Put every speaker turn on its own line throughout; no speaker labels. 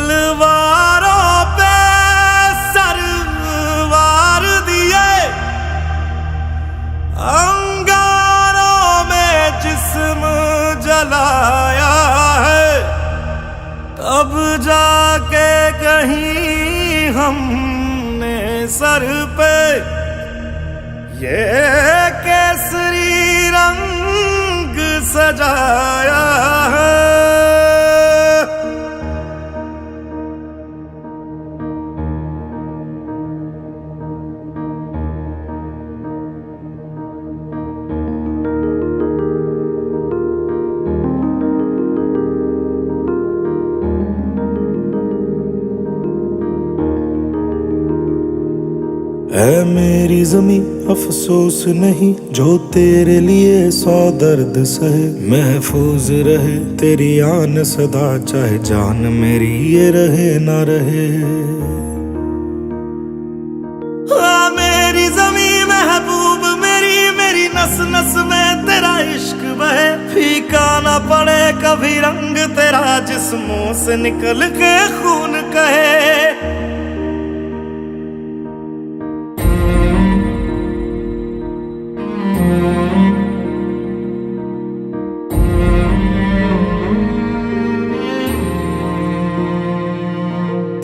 तलवारों पे सरवार दिए, अंगारों में जिस्म जलाया है, तब जाके कहीं हमने सर पे ये केसरी रंग सजाया है।
है मेरी ज़मीं अफसोस नहीं, जो तेरे लिए 100 दर्द सहे। महफूज रहे तेरी आन सदा, चाहे जान मेरी ये रहे ना रहे।
मेरी ज़मीं महबूब मेरी, मेरी नस नस में तेरा इश्क बहे। फीका ना पड़े कभी रंग तेरा, जिस्मों से निकल के खून कहे।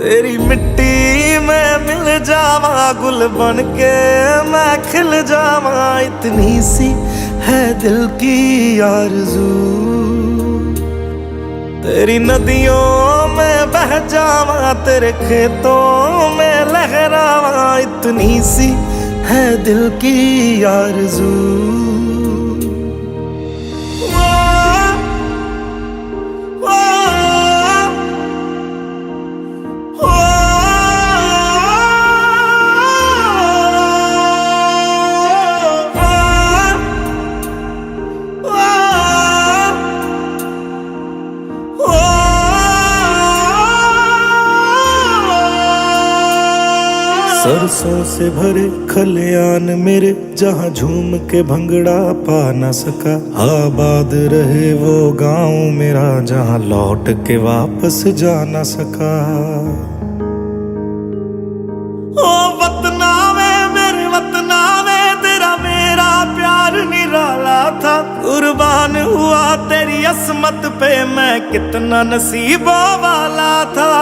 तेरी मिट्टी में मिल जावा, गुल बन के मैं खिल जावा। इतनी सी है दिल की आरज़ू, तेरी नदियों में बह जावा, तेरे खेतों में लहरावा। इतनी सी है दिल की आरज़ू।
सरसों से भरे खलियान मेरे, जहाँ झूम के भंगड़ा पा न सका। आबाद रहे वो गांव मेरा, जहाँ लौट के वापस जा न सका।
ओ वतना में मेरे वतना में, तेरा मेरा प्यार निराला था। कुर्बान हुआ तेरी असमत पे, मैं कितना नसीबों वाला था।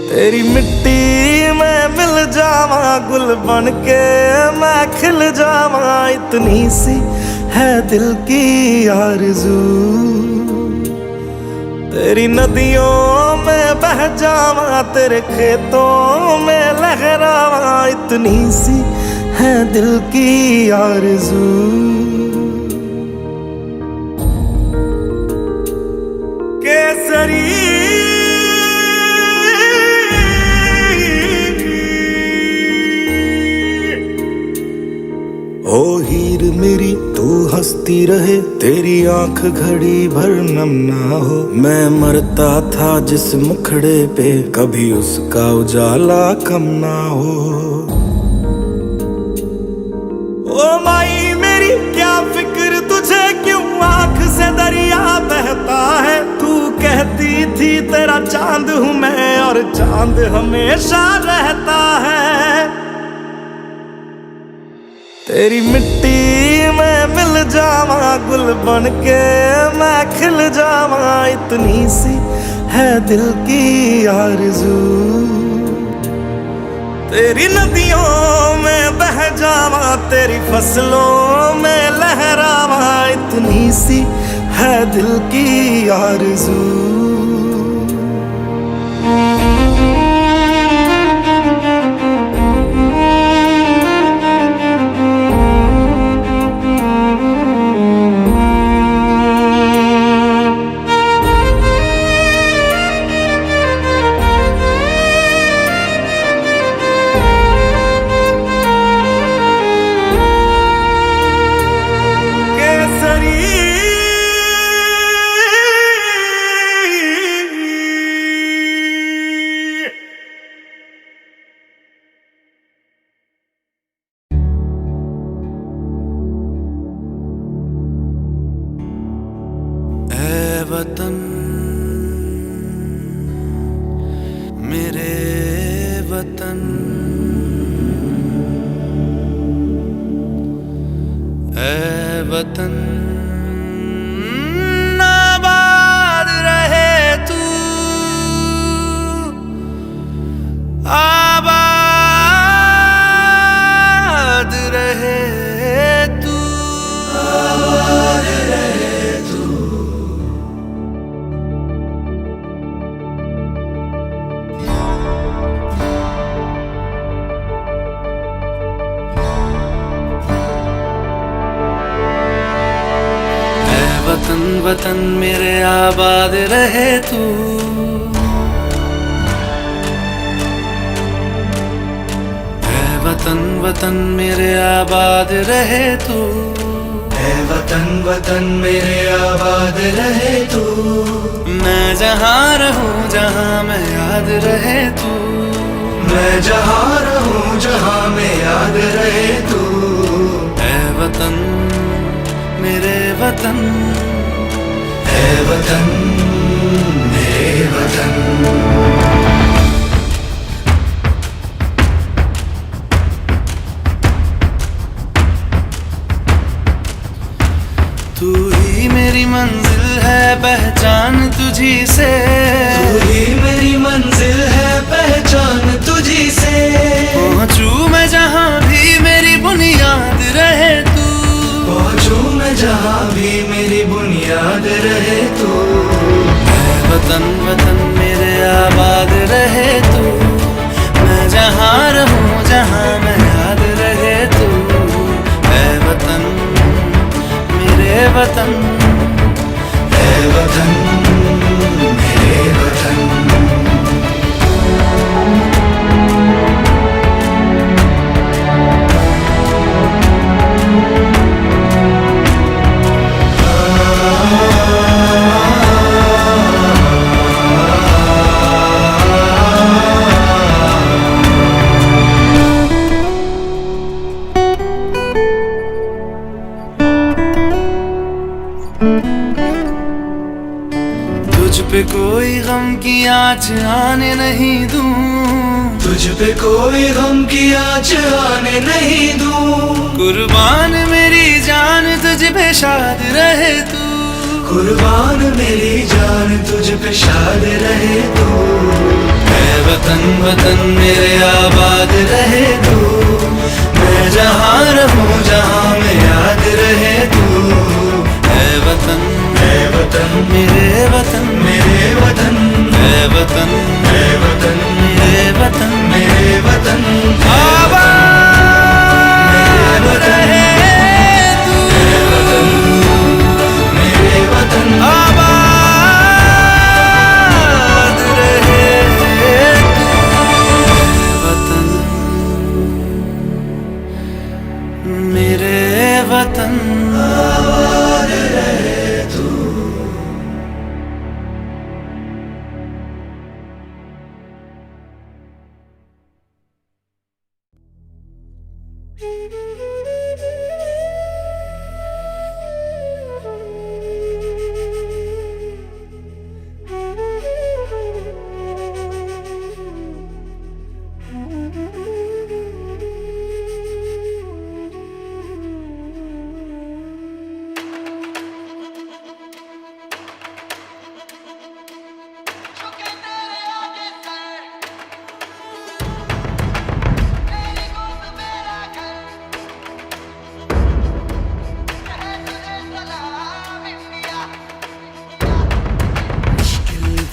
तेरी मिट्टी में मिल जावा, गुल बन के मैं खिल जावा। इतनी सी है दिल की आरज़ू, तेरी नदियों में बह जावा, तेरे खेतों में लहरावा। इतनी सी है दिल की आरज़ू। केसरी
ओ हीर मेरी तू हंसती रहे, तेरी आंख घड़ी भर नम ना हो। मैं मरता था जिस मुखड़े पे, कभी उसका उजाला कम ना हो।
ओ माई मेरी क्या फिक्र तुझे, क्यों आंख से दरिया बहता है। तू कहती थी तेरा चांद हूँ मैं, और चांद हमेशा रहता है। तेरी मिट्टी में मिल जावा, गुल बन के मैं खिल जावा। इतनी सी है दिल की आरज़ू, तेरी नदियों में बह जावा, तेरी फसलों में लहरावा। इतनी सी है दिल की आरज़ू। केसरी
वतन मेरे वतन ऐ वतन आबाद रहे तू आबाद रहे तू आबाद रहे तू। वतन वतन मेरे आबाद रहे तू ऐ वतन वतन मेरे आबाद रहे तू ऐ वतन वतन मेरे आबाद रहे तू। मैं जहाँ रहूँ जहाँ मैं याद रहे तू मैं जहाँ रहूँ जहाँ मैं याद रहे तू ऐ वतन मेरे वतन ऐ वतन मेरे वतन। तू ही मेरी मंजिल है पहचान तुझी से तू ही मेरी मंजिल है पहचान तुझी से। पहुँचूं मैं जहाँ भी मेरी बुनियाद रहे तू पहुँचूं मैं जहाँ भी मेरी बुनियाद रहे तू ऐ वतन वतन मेरे आबाद रहे तू। मैं जहाँ रहूँ जहाँ मैं याद रहे तू ऐ वतन मेरे वतन ऐ वतन मेरे वतन। तुझ पे कोई गम की आँच आने नहीं दूं तुझ पे कोई गम की आँच आने नहीं दूं। कुर्बान मेरी जान तुझ पे शाद रहे तू कुर्बान मेरी जान तुझ पे शाद रहे तू ऐ वतन वतन मेरे आबाद रहे तू। मैं जहाँ रहूँ जहाँ मैं याद रहे तू ऐ वतन मेरे वतन मेरे वतन ऐ वतन मेरे वतन मेरे वतन आबाद रहे तू मेरे वतन आबाद रहे तू वतन मेरे वतन आबाद रहे तू।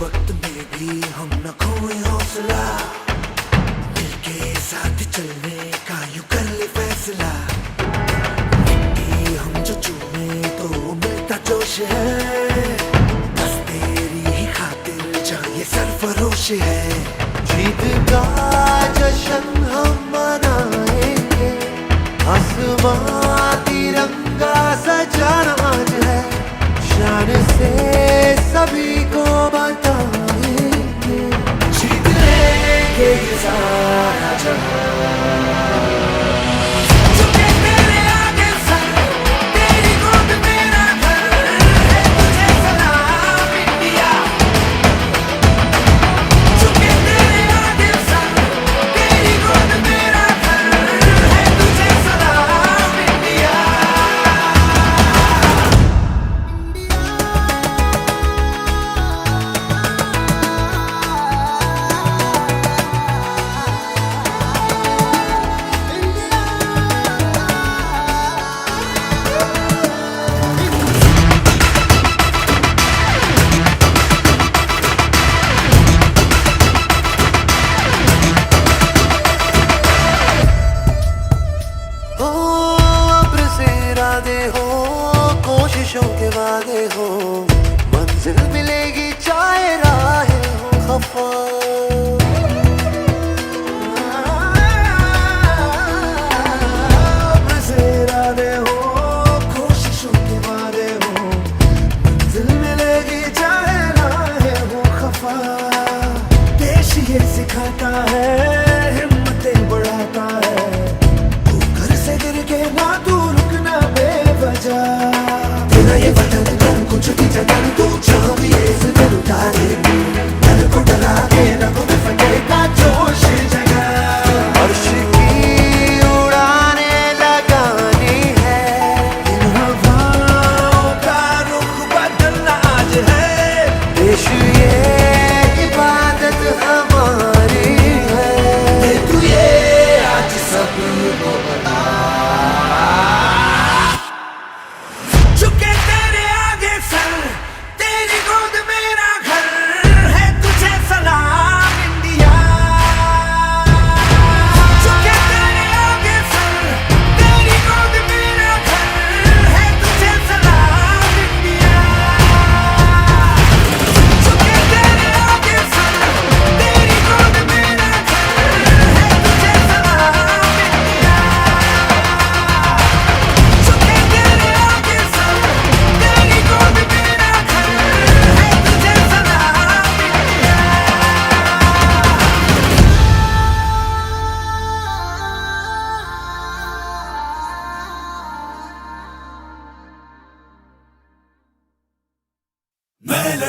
वक्त में भी हम न खोए हौसला मिलके साथ चलने का यूं कर ले फैसला। मिट्टी हम जो चूमे तो मिलता जोश है बस तेरी ही खातिर जहाँ ये सरफरोश है। जीत का जश्न हम मनाएंगे आसमां तिरंगा सजाना आज है शान से सभी को बताएंगे जीत लेंगे ये सारा जहां। झुके तेरे आगे सर तेरी गोद मेरा घर है तुझे सलामी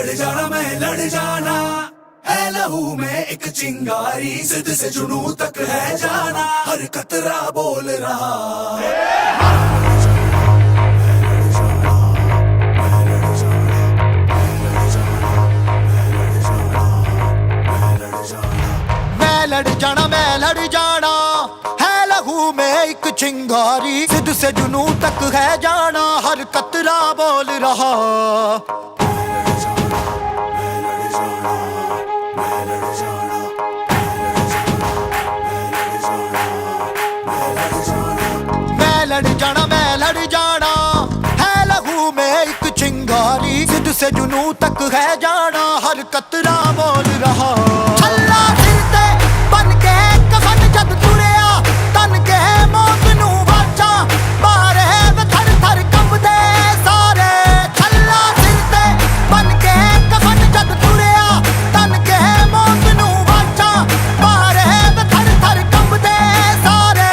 लड़ जाना, मैं लड़ जाना। है लहू में एक चिंगारी, जिद से जुनू तक है जाना, हर कतरा बोल रहा।
मैं लड़ जाना, मैं लड़ जाना, है लहू में एक चिंगारी, जिद से जुनू तक है जाना, हर कतरा बोल रहा। मैं लड़ जाना, मैं लड़ जाना, है लहू में एक चिंगारी, जिद से जुनू तक है जाना, हर कतरा बोल रहा। छल्ला सिर ते बन के कफन जद तुरिया, तन के मौत नू वाचा, मारे वे थर थर कंबदे सारे। छल्ला सिर ते बन के कफन जद तुरिया, तन के मौत नू वाचा, मारे वे थर थर कंबदे सारे।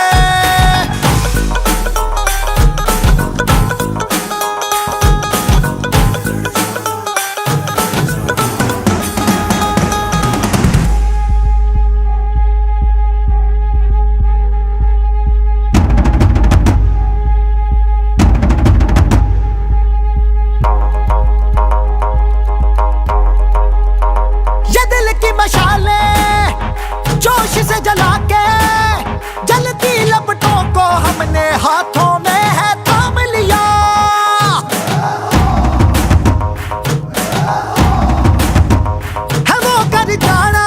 ये दिल की मशालें जोश से जला के, जलती लपटों को हमने हाथों में है थाम लिया। है वो कर जाना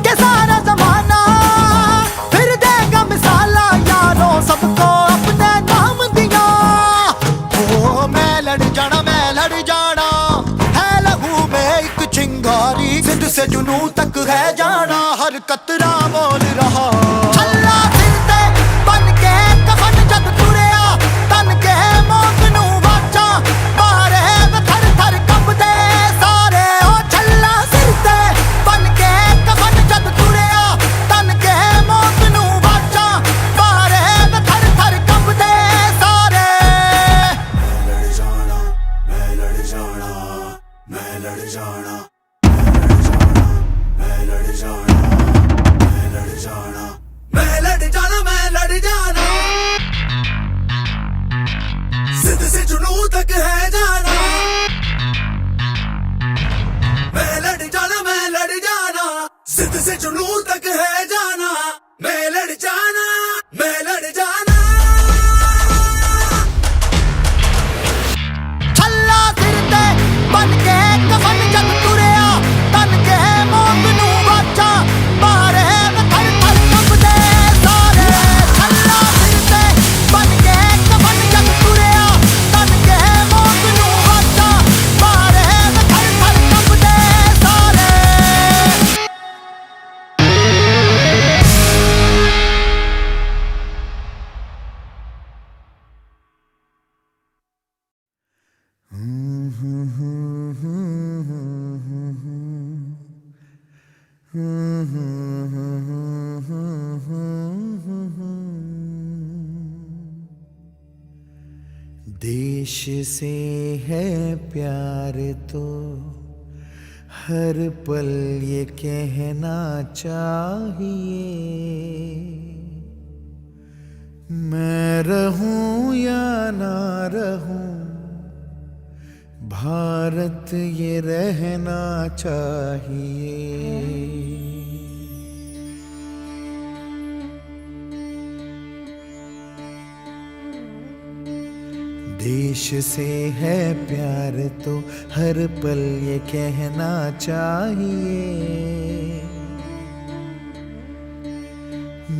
के सारा जमाना, फिर देगा मिसाला यारों सबको अपने नाम दिया। ओ मैं लड़ जाना, मैं लड़ जाना, है लहू में एक चिंगारी, जिद से जुनू तक है जाना, हर कतरा बोल रहा। छल्ला सिर ते बन के कफन जद तुरिया, तन के मौत नू वाचा, मारे वे थर थर कंबदे सारे। ओ छल्ला सिर ते बन के कफन जद तुरिया, तन के मौत नू वाचा, मारे वे थर थर कंबदे सारे।
लड़ जाना, मैं लड़ जाना, मैं लड़ जाना, मैं लड़ जाना, मैं लड़ जाना, मैं लड़ जाना, मैं लड़ जाना, जिद से जुनू तक है जाना। मैं लड़ जाना, मैं लड़ जाना, जिद से जुनू तक है जाना, मैं लड़ जाना, मैं लड़ जाना।
छल्ला सिर ते बन के कफन जद तुरिया, तन के मौत नू वाचा, मारे वे थर थर कंबदे सारे। छल्ला सिर ते बन के कफन जद तुरिया, तन के मौत नू वाचा, मारे वे थर थर कंबदे सारे। देश से है प्यार तो हर पल ये कहना चाहिए, मैं रहूं या ना रहूं, भारत ये रहना चाहिए। देश से है प्यार तो हर पल ये कहना चाहिए,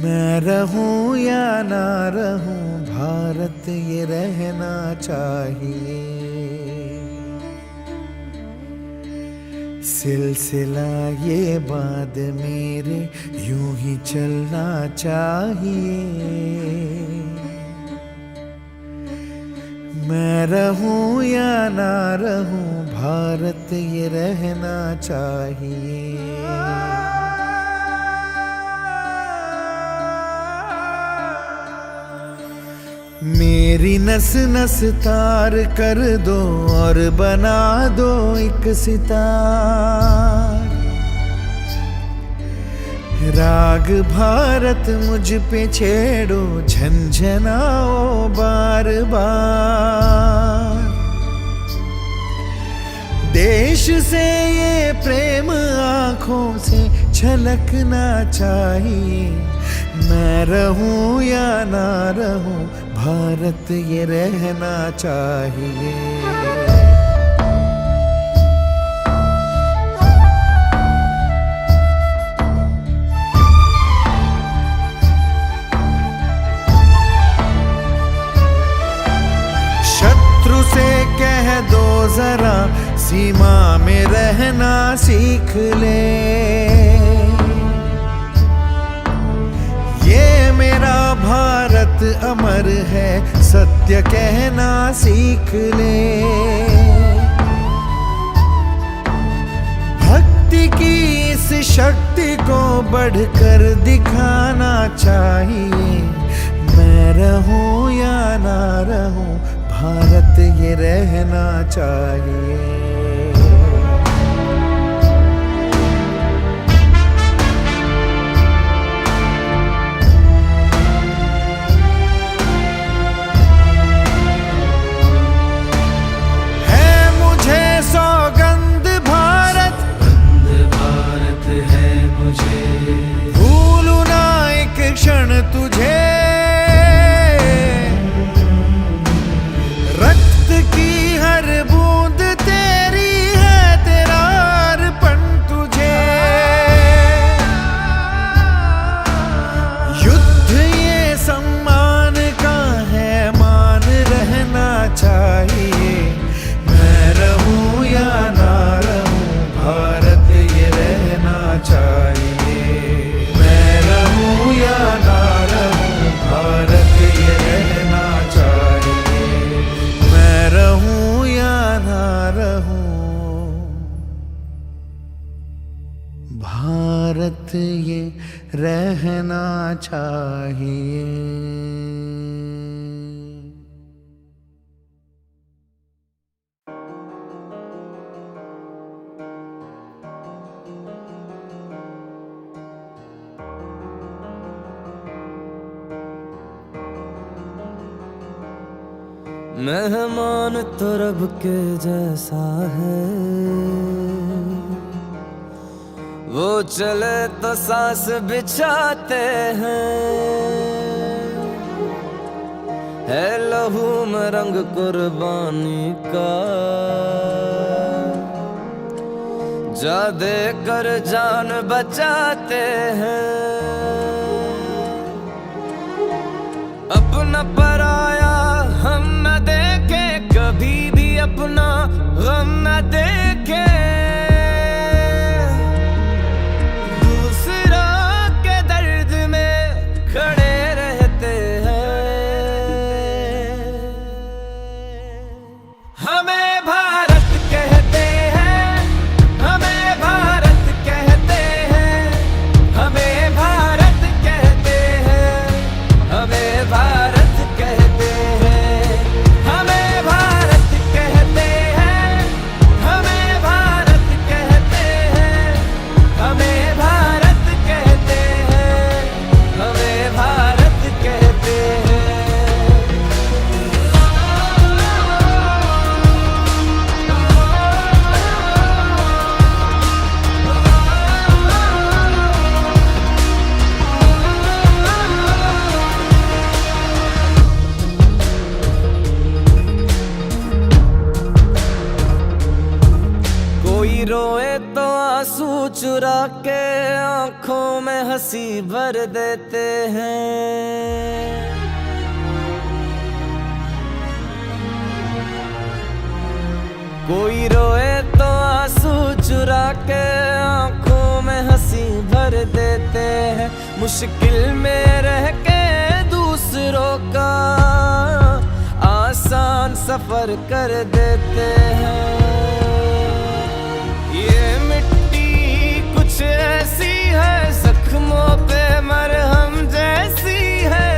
मैं रहूं या ना रहूं, भारत ये रहना चाहिए। सिलसिला ये बाद मेरे यूं ही चलना चाहिए, मैं रहूं या ना रहूं, भारत ये रहना चाहिए। मेरी नस नस तार कर दो और बना दो एक सितार। राग भारत मुझ पे छेड़ो, झंझनाओ बार बार। देश से ये प्रेम आँखों से छलकना चाहिए। मैं रहूं या ना रहूं, भारत ये रहना चाहिए। शत्रु से कह दो जरा, सीमा में रहना सीख ले। ये मेरा भारत अमर है, सत्य कहना सीख ले। भक्ति की इस शक्ति को बढ़कर दिखाना चाहिए। मैं रहूं या ना रहूं, भारत ये रहना चाहिए। सौगंध भारत, भारत है मुझे। भूलू ना एक क्षण तुझे, रक्त की हर बूंद तेरी है, तेरा अर्पण तुझे। युद्ध ये सम्मान का है, मान रहना चाहिए। मैं रहूं या ना रहूं, भारत ये रहना चाहिए। मैं रहूं या ना रहूं, भारत ये रहना चाहिए। मैं रहूं या ना रहूं, भारत ये रहना चाहिए।
मेहमान तो रब के जैसा है, वो चले तो सांस बिछाते हैं। है लहू में रंग कुर्बानी का, जा दे कर जान बचाते हैं। अपना पराया हम न देखे, कभी भी अपना गम न देखे। दूसरा के दर्द में खड़े रहते हैं। हमें भारत कहते हैं, हमें भारत कहते हैं, हमें भारत कहते हैं, हमें भारत कहते हैं, हमें भारत कहते हैं, हमें भारत कहते हैं, हमें भारत कहते हैं, हमें भारत कहते हैं। कोई रोए तो आंसू चुरा के आंखों में हंसी भर देते हैं। कोई रोए तो आंसू चुरा के आंखों में हंसी भर देते हैं। मुश्किल में रह के दूसरों का आसान सफर कर देते हैं। ये मिट्टी कुछ ऐसी है, जख्मों पे मरहम जैसी है।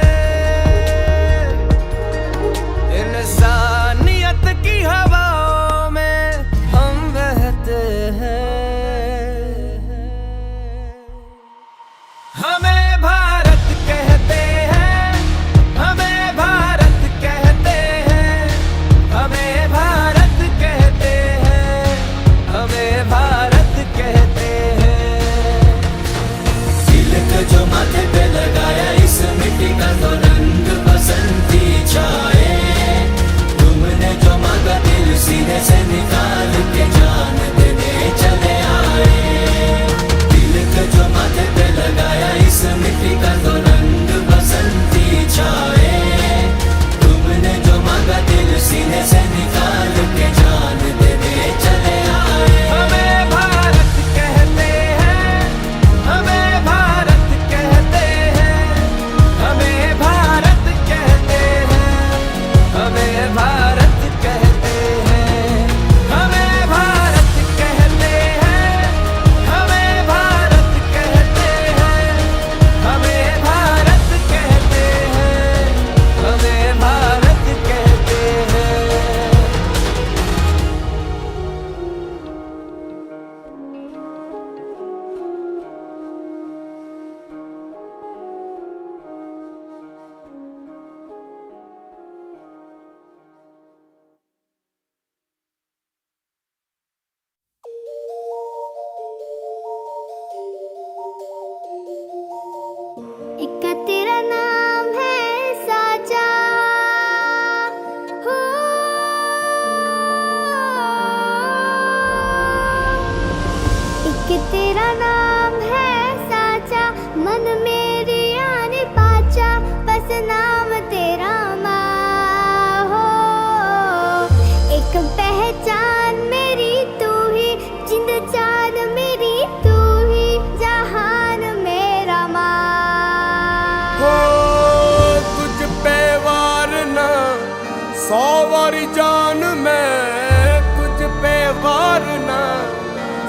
100 वारी जान मैं तुझ पे वार ना,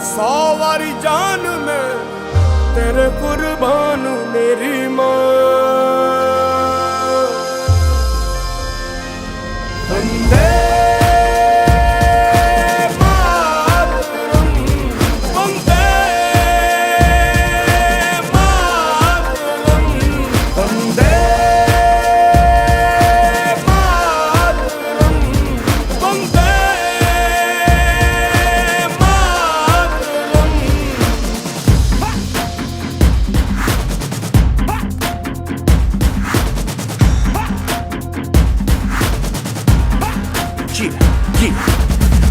100 वारी जान मैं तेरे कुर्बान मेरी माँ। वंदे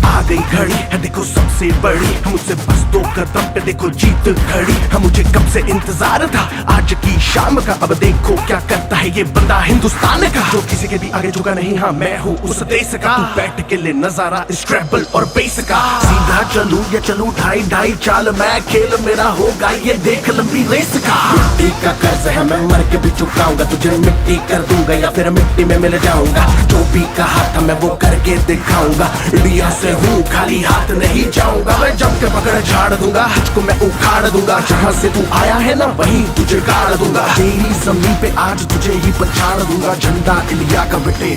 आ गई घड़ी है देखो सबसे बड़ी, मुझसे बस 2 कदम पे देखो जीत खड़ी है। मुझे कब से इंतजार था आज की शाम का, अब देखो क्या करता है ये बंदा हिंदुस्तान का, जो किसी के भी आगे झुका नहीं। हाँ मैं हूँ उस देश का, तू बैठ के ले नजारा इस ट्रैवल और बेस का। सीधा चलूं या चलूं ढाई ढाई चाल, मैं खेल मेरा होगा ये देख लंबी रेस का। मिट्टी का कर्ज है मैं मर के भी चुकाऊंगा, तुझे मिट्टी कर दूंगा या फिर मिट्टी में मिल जाऊंगा। जो भी कहा था मैं वो करके दिखाऊंगा, इंडिया से हूँ खाली हाथ नहीं जाऊंगा। मैं जम के पकड़ झाड़ दूंगा, तुझको मैं उखाड़ दूंगा। जहाँ से तू आया है ना वहीं तुझे गाड़ दूंगा। तेरी जमीन पे आज तुझे ही पछाड़ दूंगा, झंडा इंडिया का बेटे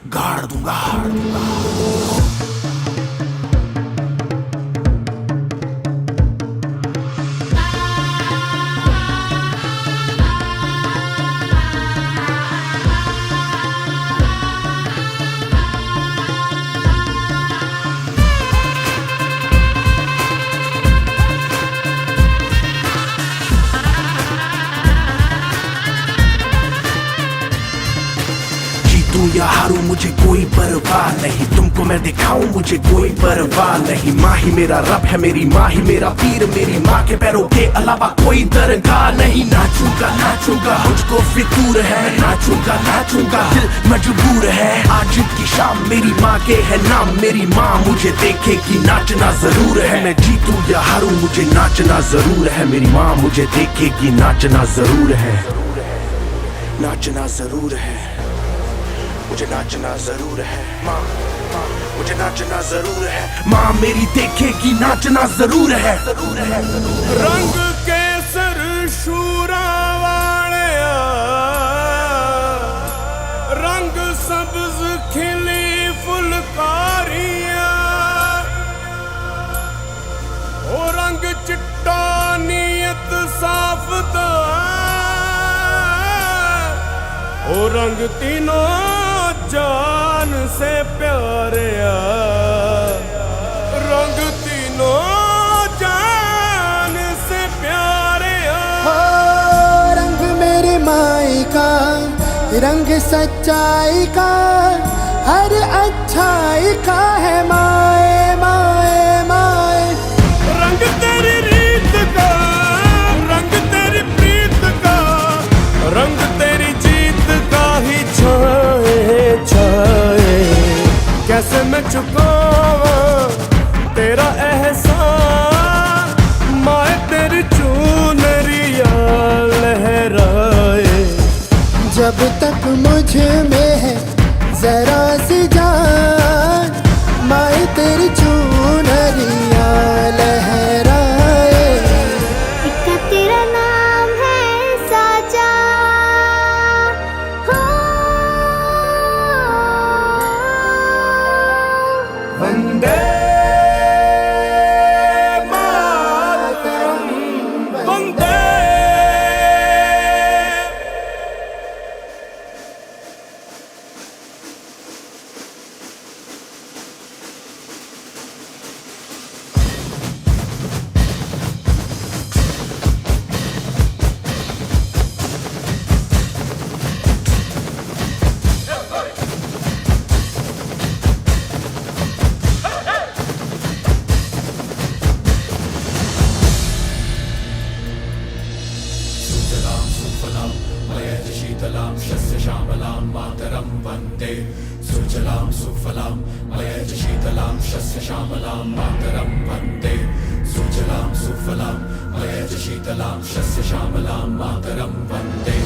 गाड़ दूंगा। तू या हारू मुझे कोई परवाह नहीं, तुमको मैं दिखाऊं मुझे कोई परवाह नहीं। माँ ही मेरा रब है, मेरी माँ ही मेरा पीर, मेरी माँ के पैरों के अलावा कोई दरगाह नहीं। नाचूंगा नाचूंगा मुझको फितूर है, नाचूंगा नाचूंगा दिल मजबूर है। आज की शाम मेरी माँ के है नाम, मेरी माँ मुझे देखेगी नाचना जरूर है। मैं जीतूं या हारूं मुझे नाचना जरूर है, मेरी माँ मुझे देखेगी नाचना जरूर है। नाचना जरूर है, मुझे नाचना जरूर है। माँ मुझे नाचना जरूर है, माँ मेरी देखेगी नाचना जरूर है।
रंग केसर शूरा वालिया, रंग सब्ज खिली फुलकारियां, ओ रंग चिट्टा नीयत साफ तो, ओ रंग तीनों जान से प्यारे, रंग तीनों जान से प्यारे।
हो रंग मेरे माई का, रंग सच्चाई का, हर अच्छाई का है माए माए माए।
रंग तेरी रीत का, रंग तेरी प्रीत का, रंग तेरी जीत का ही छाए छाए। कैसे मैं चुकावा तेरा एहसान, माए तेरी चुनरिया लहराए।
जब तक मुझ में है जरा सी जान, माए तेरी चुनरिया लहराए।
इतना तेरा नाम है साजा, हो
वंदे मातरम, वंदे।
शीतलां शस्य श्यामलां मातरं वन्दे। सुजलां सुफलां मयज शीतलां शस्य श्यामलां मातरं वन्दे। सुजलां सुफलां मयज शीतलां शस्य श्यामलां मातरं वन्दे।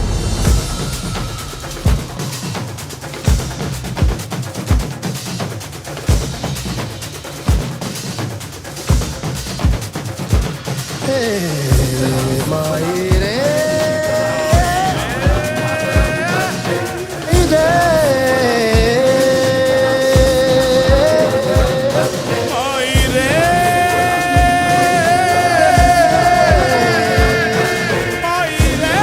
माई रे इधे
माई रे माई रे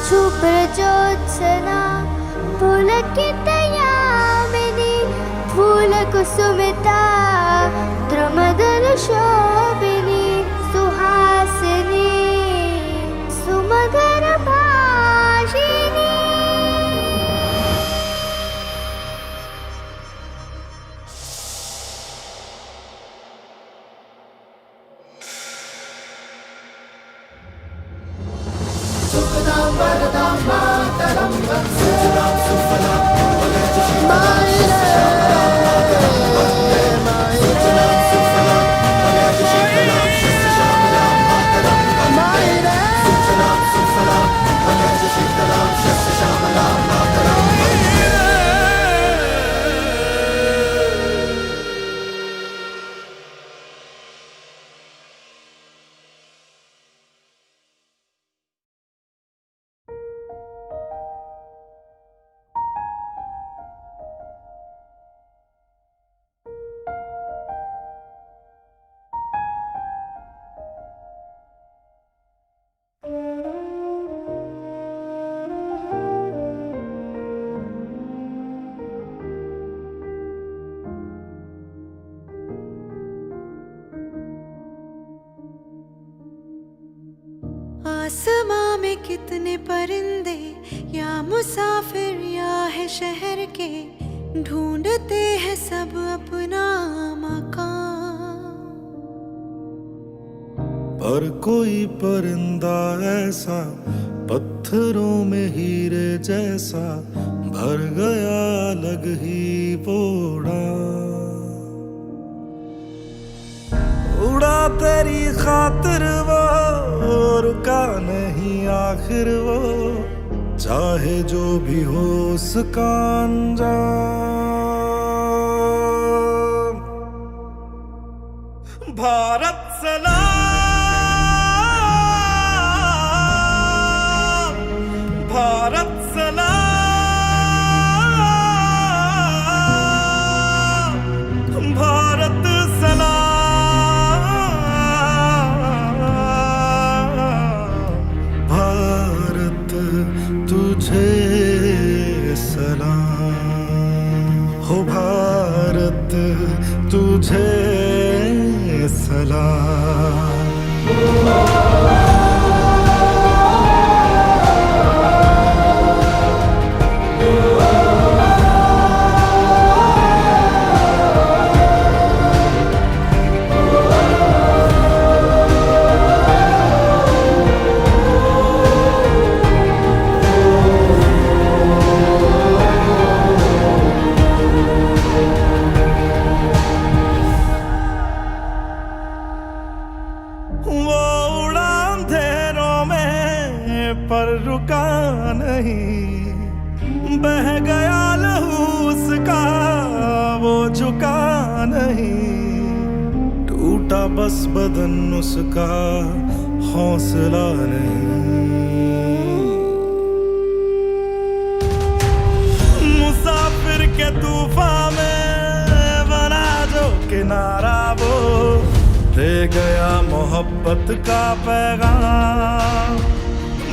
छुप ज्योत्सना फूल की तयामिनी फूल कुसुमिता द्रुमदल शोभिनी सुहासिनी सुमधुर भाषिनी
आसमां में कितने परिंदे या मुसाफिर या है शहर के ढूंढते हैं सब अपना मकान।
पर कोई परिंदा ऐसा पत्थरों में हीरे जैसा भर गया अलग ही बोड़ा। उड़ा तेरी खातिर वो रुका नहीं आखिर वो चाहे जो भी हो उसका अंजाम।
भारत सलाम भारत सलाम भारत सलाम
भारत तुझे सलाम हो भारत तुझे सलाम।
वो उड़ा अंधेरों में पर रुका नहीं बह गया लहू उसका वो झुका नहीं।
टूटा बस बदन उसका हौसला नहीं।
मुसाफिर के तूफान में बना जो किनारा वो दे गया मोहब्बत का पैगाम।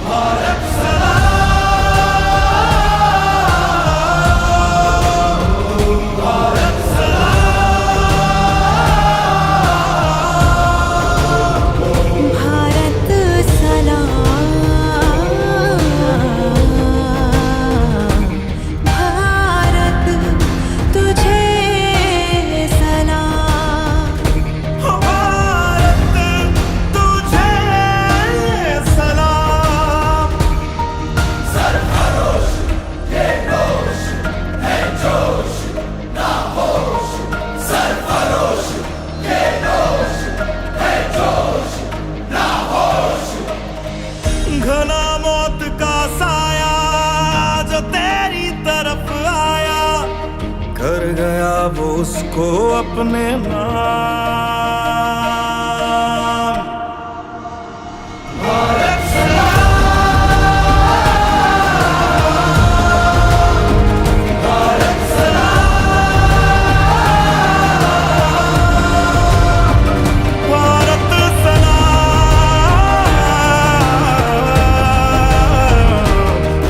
भारत सलाम भारत सलाम
भारत सलाम भारत तुझे सलाम।
भारत तुझे सलाम उसको अपने नाम। भारत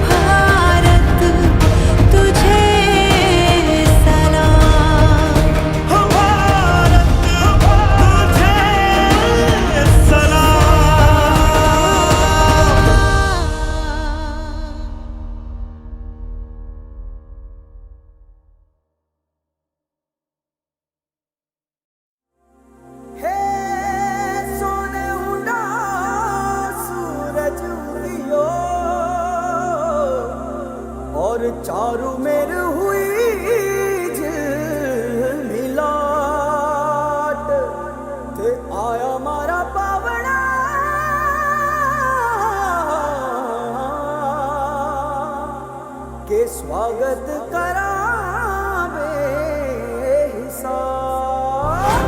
भारत तुझे सलाम।
हे सोने उड़ा सूरज उदियो और चारू मेर हुई झिलमिलाट ते आया मारा पावड़ा के स्वागत करावे हिसाब।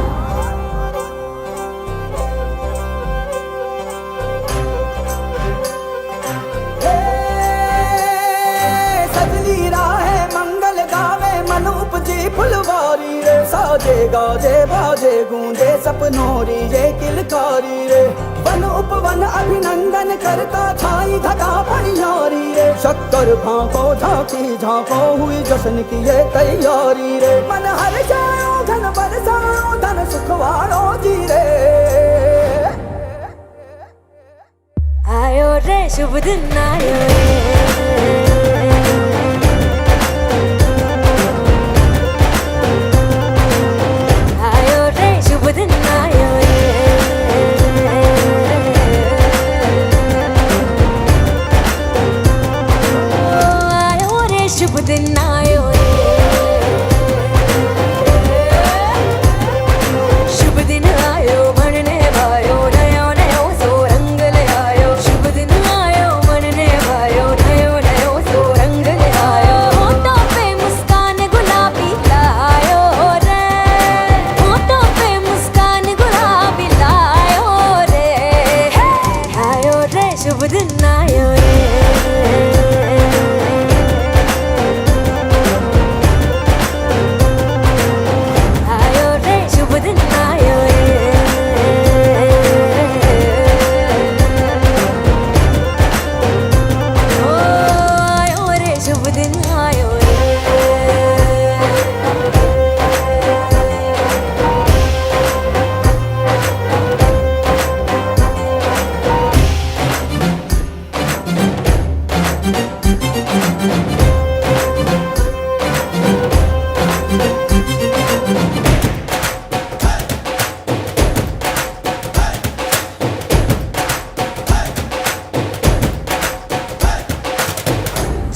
सजनी राहे मंगल गावे मन उपजी फुलवारी रे साजे गाजे बाजे गूंजे सपनोरी ये किलकारी रे वन उपवन अभिनंदन करता छाई धगा पनियारी रे शक्कर भांको झांकी झांको हुई जश्न की ये तैयारी रे मन हर जाओ धन बरसाओ धन सुखवारो जी रे।
आयो रे शुभ दिन आयो रे। आयो रे शुभ दिन आयो रे। आयो रे शुभ दिन आयो रे। शुभ दिन आयो मनने भायो नयो नयो सो रंग ले आयो। शुभ दिन आयो मनने भायो नयो नयो सो रंग ले आयो। होठों पे मुस्कान गुलाबी लायो रे। होठों पे मुस्कान गुलाबी लायो रे। आयो रे शुभ दिन आयो रे। आयो रे शुभ दिन आयो रे। ओ आयो रे शुभ दिन आयो रे।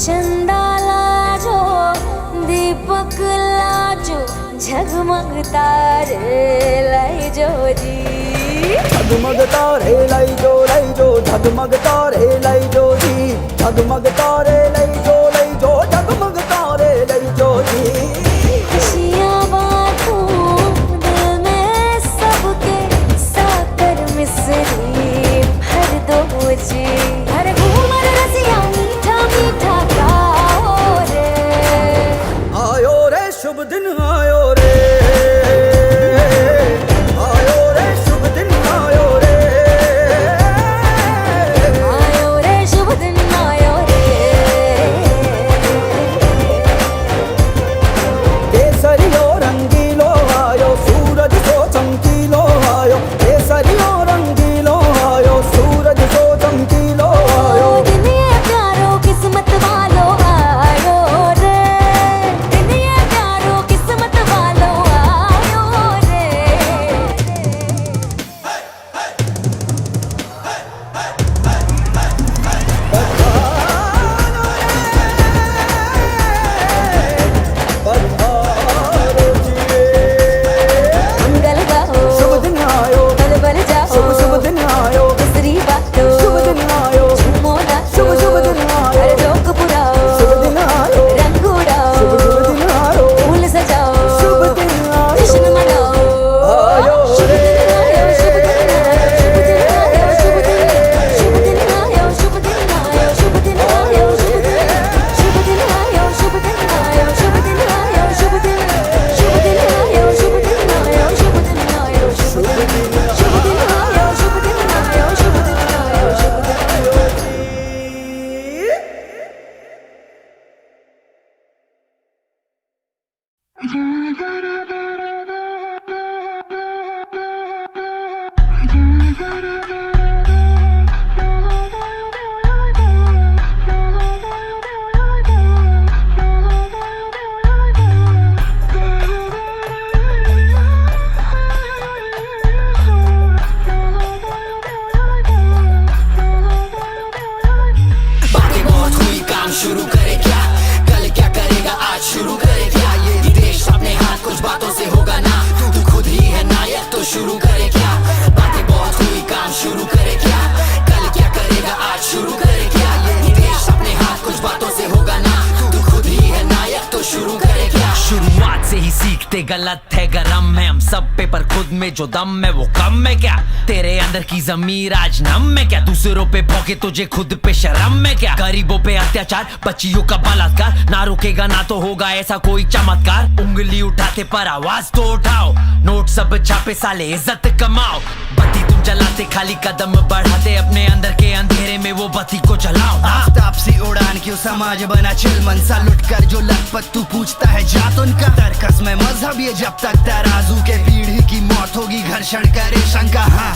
चंदा लाजो दीपक लाजो झगमग तारे लाई जो जी।
झगमग तारे लाई जो झगमग तारे लाई जो जी झगमग तारे लाई जो झगमग तारे लाई जो जी।
खुशियाँ बांटूं दिल में सबके साकर मिसरी भर दो जी। हर घूमर रसिया मीठा मीठा गाओ रे।
आयो रे शुभ दिन आयो रे। आयो रे शुभ दिन आयो रे।
आयो रे शुभ दिन आयो रे।
बातें बहुत हुई, काम शुरू करे क्या? कल क्या करेगा, आज शुरू करे क्या? ये देश अपने हाथ, कुछ बातों से होगा ना। तू खुद ही है नायक, तो शुरू करे क्या? बातें बहुत हुई, काम शुरू करे क्या? कल क्या करेगा, आज शुरू करे क्या? ये देश अपने हाथ, कुछ बातों से होगा ना। तू खुद ही है नायक, तो शुरू करे क्या?
शुरुआत से ही सीखते गलत है, गरम है हम सब पे, पर खुद में जो दम है वो कम है क्या? तेरे अंदर की ज़मीर आज नम है क्या? दूसरों पे भौंके, तुझे खुद पे शर्म है क्या? गरीबों पे अत्याचार, बच्चियों का बलात्कार, ना रुकेगा ना तो होगा ऐसा कोई चमत्कार। उंगली उठाते पर आवाज तो उठाओ, नोट सब छापे साले इज्जत कमाओ। बत्ती तुम जलाते, खाली कदम बढ़ाते, अपने अंदर के अंधेरे में वो बत्ती को जलाओ।
आफ्ताब सी उड़ान क्यों समाज बना चिलमन सा, लुट कर जो लखपत तू पूछता है जात उनका। तरकस में मजहब ये जब तक तराजू के पीढ़ी की मौत होगी, घर्षण करे शंका। हाँ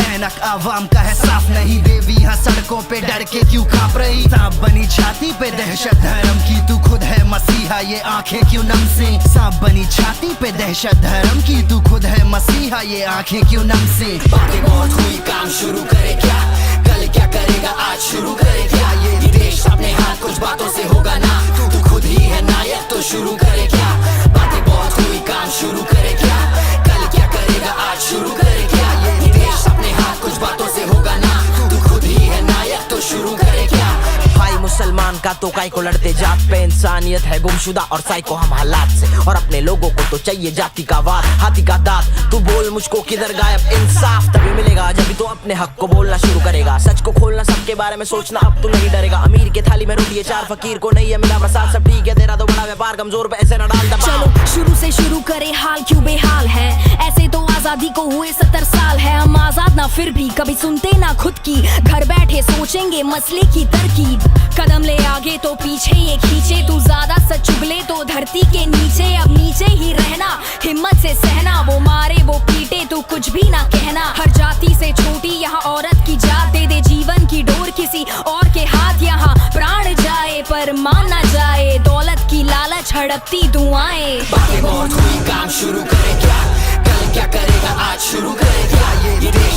ऐनक आवाम का है साफ नहीं, देवी हाँ सड़कों पे डर के क्यों कांप रही। सांप बनी छाती पे दहशत धर्म की, तू खुद है मसीहा ये आंखें क्यों नम से। सांप बनी छाती पे दहशत धर्म की, तू खुद है मसीहा ये आंखें क्यों नम से।
बातें बहुत हुई, काम शुरू करे क्या? कल क्या करेगा, आज शुरू करे क्या? ये देश अपने हाथ, कुछ बातों से होगा ना। तू खुद ही है नायक, तो शुरू करे क्या? बातें बहुत हुई, काम शुरू करे क्या? कल क्या करेगा, आज शुरू करे क्या? ये देश अपने हाथ, कुछ बातों से होगा ना। तू खुद ही है नायक, तो शुरू करे क्या?
भाई मुसलमान का तो काय को लड़ते जात पे, इंसानियत है गुमशुदा और साइको हम हालात से, और अपने लोगों को तो चाहिए जाति का वार, हाथी का दांत। तू बोल मुझको किधर गायब इंसाफ तभी मिलेगा जब भी तू अपने हक को बोलना शुरू करेगा। सच को खोलना, सबके बारे में सोचना, अब तू नहीं डरेगा। अमीर के थाली में रोटी है चार, फकीर को नहीं है मिला प्रसाद। सब ठीक है तेरा तो बड़ा व्यापार, कमजोर पे ऐसे न डाल दबाव।
चलो शुरू से शुरू करे, हाल क्यों बेहाल है? ऐसे तो आजादी को हुए 70 साल है, हम आजाद ना फिर भी कभी सुनते ना खुद की। घर बैठे सोचेंगे मसले की तरकीब, कदम ले आगे तो पीछे ये खींचे। तू ज्यादा सच चुगले तो धरती के नीचे, अब नीचे ही रहना, हिम्मत से सहना। वो मारे वो पीटे, तू कुछ भी ना कहना। हर जाति से छोटी यहाँ औरत की जात, दे दे जीवन की डोर किसी और के हाथ। यहाँ प्राण जाए पर मान ना जाए, दौलत की लालच हड़पती दुआएं।
बातें बहुत हुई, काम शुरू करे क्या? कल क्या करेगा, आज शुरू करे क्या? ये देश